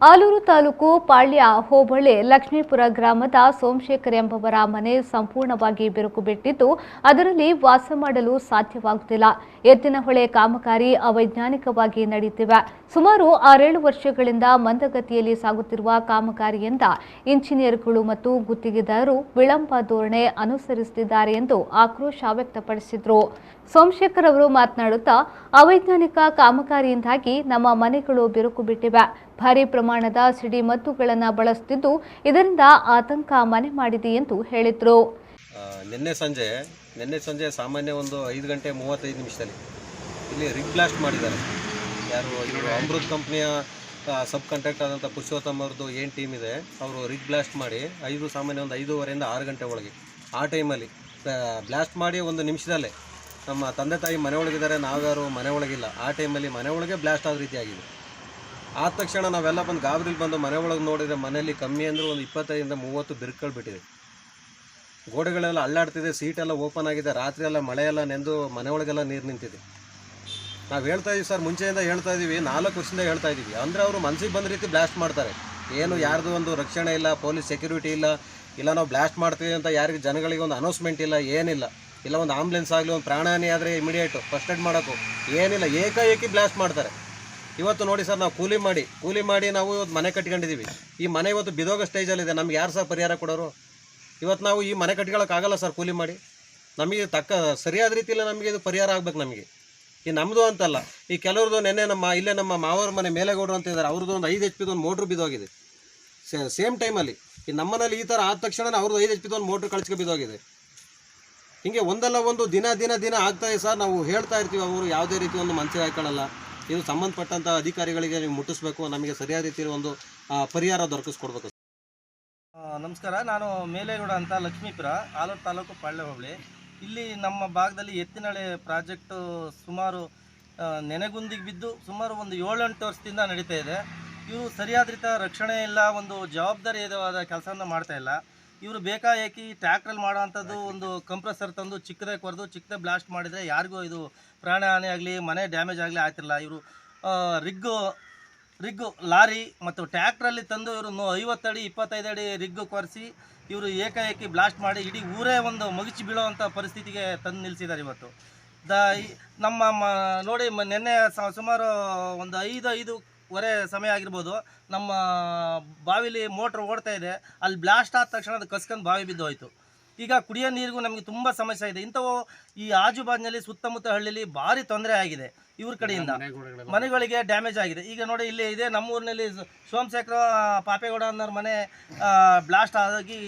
ಆಲೂರು ತಾಲೂಕು ಪಾಳ್ಯ ಹೋಬಳಿ ಲಕ್ಷ್ಮೀಪುರ ಗ್ರಾಮದ ಸೋಮಶೇಖರ್ ಎಂಬವರ ಮನೆ ಸಂಪೂರ್ಣವಾಗಿ ಬಿರುಕು ಬಿಟ್ಟಿದ್ದು ಅದರಲ್ಲಿ ವಾಸ ಮಾಡಲು ಸಾಧ್ಯವಾಗುತ್ತಿಲ್ಲ. ಎತ್ತಿನಹೊಳೆ ಕಾಮಗಾರಿ ಅವೈಜ್ಞಾನಿಕವಾಗಿ ನಡೆಯುತ್ತಿವೆ. ಸುಮಾರು 6-7 ವರ್ಷಗಳಿಂದ ಮಂದಗತಿಯಲ್ಲಿ ಸಾಗುತ್ತಿರುವ ಕಾಮಗಾರಿಯಿಂದ ಇಂಜಿನಿಯರ್ಗಳು ಮತ್ತು ಗುತ್ತಿಗೆದಾರರು ವಿಳಂಬ ಧೋರಣೆ ಅನುಸರಿಸುತ್ತಿದ್ದಾರೆ ಎಂದು ಆಕ್ರೋಶ ವ್ಯಕ್ತಪಡಿಸಿದರು. ಸೋಮಶೇಖರ್ ಅವರು ಮಾತನಾಡುತ್ತಾ, ಅವೈಜ್ಞಾನಿಕ ಕಾಮಗಾರಿಯಿಂದಾಗಿ ನಮ್ಮ ಮನೆಗಳು ಬಿರುಕು ಬಿಟ್ಟಿವೆ. ಭಾರಿ ಪ್ರಮಾಣದ ಸಿಡಿಮದ್ದುಗಳನ್ನು ಬಳಸುತ್ತಿದ್ದು ಇದರಿಂದ ಆತಂಕ ಮನೆ ಮಾಡಿದೆ ಎಂದು ಹೇಳಿದರು. ನಿನ್ನೆ ಸಂಜೆ ಸಾಮಾನ್ಯ ಒಂದು 5 ಗಂಟೆ 35 ನಿಮಿಷದಲ್ಲಿ ಇಲ್ಲಿ ರಿಗ್ ಬ್ಲಾಸ್ಟ್ ಮಾಡಿದ್ದಾರೆ. ಇವರು ಅಮೃತ್ ಕಂಪ್ನಿಯ ಸಬ್ ಕಾಂಟ್ರಾಕ್ಟರ್ ಆದಂಥ ಪುರುಷೋತ್ತಮ್ ಅವ್ರದ್ದು ಏನು ಟೀಮ್ ಇದೆ, ಅವರು ರಿಗ್ ಬ್ಲಾಸ್ಟ್ ಮಾಡಿ ಸಾಮಾನ್ಯ ಒಂದು 5:15 6 ಗಂಟೆ ಒಳಗೆ ಆ ಟೈಮಲ್ಲಿ ಬ್ಲಾಸ್ಟ್ ಮಾಡಿ 1 ನಿಮಿಷದಲ್ಲೇ ನಮ್ಮ ತಂದೆ ತಾಯಿ ಮನೆ ಒಳಗಿದ್ದಾರೆ, ನಾವ್ಯಾರು ಮನೆ ಒಳಗಿಲ್ಲ. ಆ ಟೈಮಲ್ಲಿ ಮನೆ ಒಳಗೆ ಬ್ಲಾಸ್ಟ್ ಆದ ರೀತಿ ಆಗಿದೆ. ಆದ ತಕ್ಷಣ ನಾವೆಲ್ಲ ಬಂದು ಗಾಬರಿಲಿ ಬಂದು ಮನೆ ಒಳಗೆ ನೋಡಿದರೆ ಮನೆಯಲ್ಲಿ ಕಮ್ಮಿ ಅಂದರೆ ಒಂದು 25-30 ಬಿರುಕುಗಳು ಬಿಟ್ಟಿದೆ. ಗೋಡೆಗಳೆಲ್ಲ ಅಲ್ಲಾಡ್ತಿದೆ, ಸೀಟೆಲ್ಲ ಓಪನ್ ಆಗಿದೆ. ರಾತ್ರಿ ಎಲ್ಲ ಮಳೆಯೆಲ್ಲ ನೆಂದು ಮನೆ ಒಳಗೆಲ್ಲ ನೀರು ನಿಂತಿದೆ. ನಾವು ಹೇಳ್ತಾ ಇದೀವಿ ಸರ್, ಮುಂಚೆಯಿಂದ ಹೇಳ್ತಾ ಇದ್ದೀವಿ, 4 ವರ್ಷದಿಂದ ಹೇಳ್ತಾ ಇದ್ದೀವಿ. ಅಂದರೆ ಅವರು ಮನಸ್ಸಿಗೆ ಬಂದ ರೀತಿ ಬ್ಲಾಸ್ಟ್ ಮಾಡ್ತಾರೆ. ಏನು ಯಾರ್ದು ಒಂದು ರಕ್ಷಣೆ ಇಲ್ಲ, ಪೊಲೀಸ್ ಸೆಕ್ಯೂರಿಟಿ ಇಲ್ಲ ನಾವು ಬ್ಲಾಸ್ಟ್ ಮಾಡ್ತೀವಿ ಅಂತ ಯಾರಿಗೆ ಜನಗಳಿಗೆ ಒಂದು ಅನೌನ್ಸ್ಮೆಂಟ್ ಇಲ್ಲ, ಏನಿಲ್ಲ. ಇಲ್ಲ ಒಂದು ಆಂಬುಲೆನ್ಸ್ ಆಗಲಿ, ಒಂದು ಪ್ರಾಣಹಾನಿ ಆದರೆ ಇಮಿಡಿಯೇಟು ಫಸ್ಟ್ ಏಡ್ ಮಾಡೋಕ್ಕೂ ಏನಿಲ್ಲ, ಏಕಾಏಕಿ ಬ್ಲಾಸ್ಟ್ ಮಾಡ್ತಾರೆ. ಇವತ್ತು ನೋಡಿ ಸರ್, ನಾವು ಕೂಲಿ ಮಾಡಿ ನಾವು ಇವತ್ತು ಮನೆ ಕಟ್ಕೊಂಡಿದ್ದೀವಿ. ಈ ಮನೆ ಇವತ್ತು ಬಿದೋಗೋ ಸ್ಟೇಜಲ್ಲಿದೆ. ನಮ್ಗೆ ಯಾರು ಸರ್ ಪರಿಹಾರ ಕೊಡೋರು? ಇವತ್ತು ನಾವು ಈ ಮನೆ ಕಟ್ಕೊಳ್ಳೋಕ್ಕಾಗಲ್ಲ ಸರ್ ಕೂಲಿ ಮಾಡಿ. ನಮಗೆ ಸರಿಯಾದ ರೀತಿಯಲ್ಲಿ ನಮಗೆ ಇದು ಪರಿಹಾರ ಆಗ್ಬೇಕು. ನಮಗೆ ಈ ನಮ್ಮದು ಅಂತಲ್ಲ, ಈ ಕೆಲವ್ರದ್ದು ನೆನ್ನೆ ನಮ್ಮ ಮಾವರ ಮನೆ ಮೇಲೆಗೌಡರು ಅಂತ ಇದ್ದಾರೆ, ಅವ್ರದ್ದು ಒಂದು 5 HP ಒಂದು ಮೋಟ್ರ್ ಬಿದ್ದೋಗಿದೆ. ಸೇಮ್ ಟೈಮಲ್ಲಿ ಈ ನಮ್ಮನೇಲಿ ಈ ಥರ ಆದ ತಕ್ಷಣ ಅವ್ರದ್ದು 5 HP ಒಂದು ಮೋಟ್ರ್ ಕಳಿಸ್ಕೊ ಬಿದ್ದೋಗಿದೆ. ಹೀಗೆ ಒಂದಲ್ಲ ಒಂದು ದಿನ ಆಗ್ತಾಯಿದೆ ಸರ್. ನಾವು ಹೇಳ್ತಾ ಇರ್ತೀವಿ, ಅವರು ಯಾವುದೇ ರೀತಿ ಒಂದು ಮನಸ್ಸಿಗೆ ಹಾಕೊಳ್ಳಲ್ಲ. ಇದು ಸಂಬಂಧಪಟ್ಟಂಥ ಅಧಿಕಾರಿಗಳಿಗೆ ನೀವು ಮುಟ್ಟಿಸ್ಬೇಕು, ನಮಗೆ ಸರಿಯಾದ ರೀತಿಯಲ್ಲಿ ಒಂದು ಪರಿಹಾರ ದೊರಕಿಸ್ಕೊಡ್ಬೇಕು. ನಮಸ್ಕಾರ, ನಾನು ಮೇಲೇಗೌಡ ಅಂತ, ಲಕ್ಷ್ಮೀಪುರ, ಆಲೂರು ತಾಲೂಕು, ಪಾಳ್ಯ ಹೋಬಳಿ. ಇಲ್ಲಿ ನಮ್ಮ ಭಾಗದಲ್ಲಿ ಎತ್ತಿನಹೊಳೆ ಪ್ರಾಜೆಕ್ಟು ಸುಮಾರು ನೆನೆಗುಂದಿಗೆ ಬಿದ್ದು ಸುಮಾರು ಒಂದು 7-8 ವರ್ಷದಿಂದ ನಡೀತಾ ಇದೆ. ಇವರು ಸರಿಯಾದ ರೀತಿಯ ರಕ್ಷಣೆ ಇಲ್ಲ, ಒಂದು ಜವಾಬ್ದಾರಿಯುತವಾದ ಕೆಲಸವನ್ನು ಮಾಡ್ತಾ ಇಲ್ಲ. ಇವರು ಬೇಕಾಗಿ ಟ್ರ್ಯಾಕ್ಟ್ರಲ್ಲಿ ಮಾಡೋವಂಥದ್ದು ಒಂದು ಕಂಪ್ರೆಸರ್ ತಂದು ಚಿಕ್ಕದೇ ಕೊರೆದು ಚಿಕ್ಕದೇ ಬ್ಲಾಸ್ಟ್ ಮಾಡಿದರೆ ಯಾರಿಗೂ ಇದು ಪ್ರಾಣಹಾನಿ ಆಗಲಿ ಮನೆ ಡ್ಯಾಮೇಜ್ ಆಗಲಿ ಆಗ್ತಿರಲ್ಲ. ಇವರು ರಿಗ್ಗು ಲಾರಿ ಮತ್ತು ಟ್ರ್ಯಾಕ್ಟ್ರಲ್ಲಿ ತಂದು ಇವರು 50 ಅಡಿ 25 ಅಡಿ ರಿಗ್ಗು ಕೊರೆಸಿ ಇವರು ಏಕಾಏಕಿ ಬ್ಲಾಸ್ಟ್ ಮಾಡಿ ಇಡೀ ಊರೇ ಒಂದು ಮಗಿಚಿ ಬೀಳೋವಂಥ ಪರಿಸ್ಥಿತಿಗೆ ತಂದು ನಿಲ್ಲಿಸಿದ್ದಾರೆ. ಇವತ್ತು ನಮ್ಮ ನೋಡಿ ನಿನ್ನೆ ಸುಮಾರು ಒಂದು 5:05 ಸಮಯ ಆಗಿರ್ಬೋದು, ನಮ್ಮ ಬಾವಿಲಿ ಮೋಟ್ರ್ ಓಡ್ತಾ ಇದೆ, ಅಲ್ಲಿ ಬ್ಲಾಸ್ಟ್ ಆದ ತಕ್ಷಣ ಅದು ಕಸ್ಕೊಂಡು ಬಾವಿ ಬಿದ್ದು ಹೋಯಿತು. ಈಗ ಕುಡಿಯೋ ನೀರಿಗೂ ನಮಗೆ ತುಂಬ ಸಮಸ್ಯೆ ಇದೆ. ಇಂಥವು ಈ ಆಜುಬಾಜಿನಲ್ಲಿ ಸುತ್ತಮುತ್ತ ಹಳ್ಳಿಲಿ ಭಾರಿ ತೊಂದರೆ ಆಗಿದೆ. ಇವ್ರ ಕಡೆಯಿಂದ ಮನೆಗಳಿಗೆ ಡ್ಯಾಮೇಜ್ ಆಗಿದೆ. ಈಗ ನೋಡಿ ಇಲ್ಲಿ ಇದೆ ನಮ್ಮೂರಿನಲ್ಲಿ ಸೋಮಶೇಖರ ಪಾಪೇಗೌಡ ಅನ್ನೋರ ಮನೆ ಬ್ಲಾಸ್ಟ್ ಆಗಿ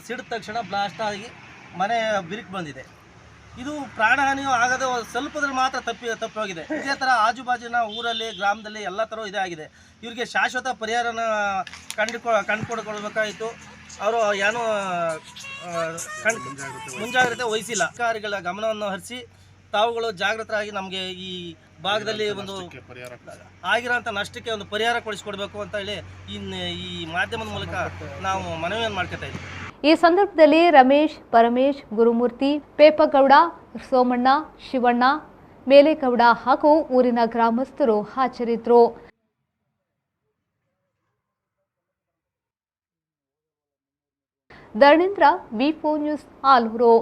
ಸಿಡಿದ ತಕ್ಷಣ ಬ್ಲಾಸ್ಟ್ ಆಗಿ ಮನೆ ಬಿರುಕು ಬಂದಿದೆ. ಇದು ಪ್ರಾಣಹಾನಿಯೂ ಆಗೋದು ಸ್ವಲ್ಪದಲ್ಲಿ ಮಾತ್ರ ತಪ್ಪೋಗಿದೆ. ಇದೇ ಥರ ಆಜುಬಾಜಿನ ಊರಲ್ಲಿ ಗ್ರಾಮದಲ್ಲಿ ಎಲ್ಲ ಥರ ಇದೇ ಆಗಿದೆ. ಇವರಿಗೆ ಶಾಶ್ವತ ಪರಿಹಾರನ ಕಂಡುಕೊಡ್ಬೇಕಾಯಿತು. ಅವರು ಏನೋ ಮುಂಜಾಗ್ರತೆ ವಹಿಸಿಲ್ಲ. ಅಧಿಕಾರಿಗಳ ಗಮನವನ್ನು ಹರಿಸಿ ತಾವುಗಳು ಜಾಗೃತರಾಗಿ ನಮಗೆ ಈ ಭಾಗದಲ್ಲಿ ಒಂದು ಆಗಿರೋಂಥ ನಷ್ಟಕ್ಕೆ ಒಂದು ಪರಿಹಾರ ಕೊಡಿಸ್ಕೊಡ್ಬೇಕು ಅಂತ ಹೇಳಿ ಈ ಮಾಧ್ಯಮದ ಮೂಲಕ ನಾವು ಮನವಿಯನ್ನು ಮಾಡ್ಕೊತಾ ಇದ್ದೀವಿ. ಈ ಸಂದರ್ಭದಲ್ಲಿ ರಮೇಶ್, ಪರಮೇಶ್, ಗುರುಮೂರ್ತಿ, ಪೇಪಗೌಡ, ಸೋಮಣ್ಣ, ಶಿವಣ್ಣ, ಮೇಲೇಗೌಡ ಹಾಗೂ ಊರಿನ ಗ್ರಾಮಸ್ಥರು ಹಾಜರಿದ್ದರು. ಧರ್ಮೇಂದ್ರ, ವಿ4 ನ್ಯೂಸ್, ಆಲೂರು.